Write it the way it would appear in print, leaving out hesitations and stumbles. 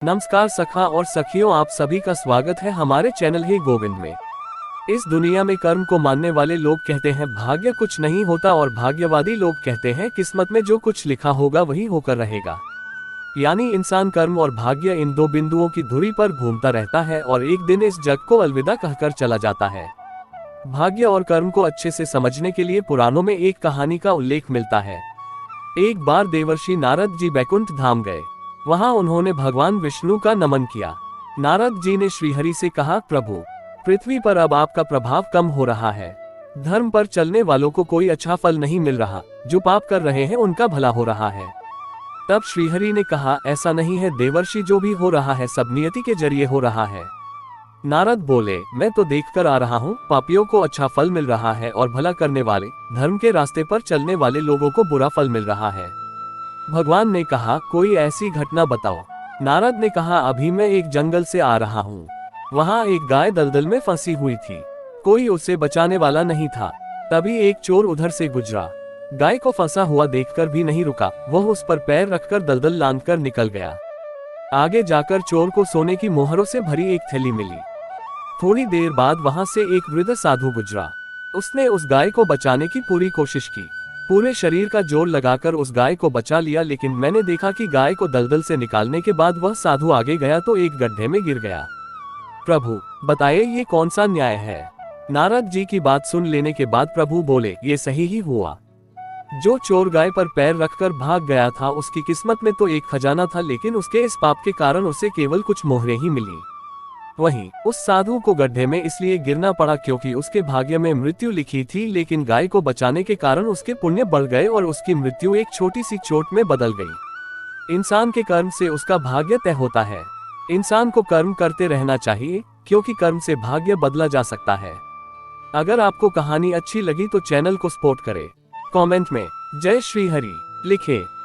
नमस्कार सखा और सखियों, आप सभी का स्वागत है हमारे चैनल ही गोविंद में। इस दुनिया में कर्म को मानने वाले लोग कहते हैं भाग्य कुछ नहीं होता और भाग्यवादी लोग कहते हैं किस्मत में जो कुछ लिखा होगा वही होकर रहेगा। यानी इंसान कर्म और भाग्य इन दो बिंदुओं की धुरी पर घूमता रहता है और एक दिन इस जग को अलविदा कहकर चला जाता है। भाग्य और कर्म को अच्छे से समझने के लिए पुराणों में एक कहानी का उल्लेख मिलता है। एक बार देवर्षि नारद जी बैकुंठ धाम गए। वहां उन्होंने भगवान विष्णु का नमन किया। नारद जी ने श्रीहरि से कहा, प्रभु, पृथ्वी पर अब आपका प्रभाव कम हो रहा है। धर्म पर चलने वालों को कोई अच्छा फल नहीं मिल रहा, जो पाप कर रहे हैं उनका भला हो रहा है। तब श्रीहरि ने कहा, ऐसा नहीं है देवर्षि, जो भी हो रहा है सब नियति के जरिए हो रहा है। नारद बोले, मैं तो देखकर आ रहा हूँ, पापियों को अच्छा फल मिल रहा है और भला करने वाले, धर्म के रास्ते पर चलने वाले लोगों को बुरा फल मिल रहा है। भगवान ने कहा, कोई ऐसी घटना बताओ। नारद ने कहा, अभी मैं एक जंगल से आ रहा हूँ। वहाँ एक गाय दलदल में फंसी हुई थी। कोई उसे बचाने वाला नहीं था। तभी एक चोर उधर से गुजरा। गाय को फंसा हुआ देखकर भी नहीं रुका, वह उस पर पैर रखकर दलदल लांघकर निकल गया। आगे जाकर चोर को सोने की मोहरों से भरी एक थैली मिली। थोड़ी देर बाद वहां से एक वृद्ध साधु गुजरा। उसने उस गाय को बचाने की पूरी कोशिश की। पूरे शरीर का जोर लगाकर उस गाय को बचा लिया, लेकिन मैंने देखा कि गाय को दलदल से निकालने के बाद वह साधु आगे गया तो एक गड्ढे में गिर गया। प्रभु, बताइए ये कौन सा न्याय है? नारद जी की बात सुन लेने के बाद प्रभु बोले, ये सही ही हुआ। जो चोर गाय पर पैर रखकर भाग गया था उसकी किस्मत में तो एक खजाना था, लेकिन उसके इस पाप के कारण उसे केवल कुछ मोहरें ही मिली। वहीं उस साधु को गड्ढे में इसलिए गिरना पड़ा क्योंकि उसके भाग्य में मृत्यु लिखी थी, लेकिन गाय को बचाने के कारण उसके पुण्य बढ़ गए और उसकी मृत्यु एक छोटी सी चोट में बदल गई। इंसान के कर्म से उसका भाग्य तय होता है। इंसान को कर्म करते रहना चाहिए, क्योंकि कर्म से भाग्य बदला जा सकता है। अगर आपको कहानी अच्छी लगी तो चैनल को सपोर्ट करें। कमेंट में जय श्री हरि लिखें।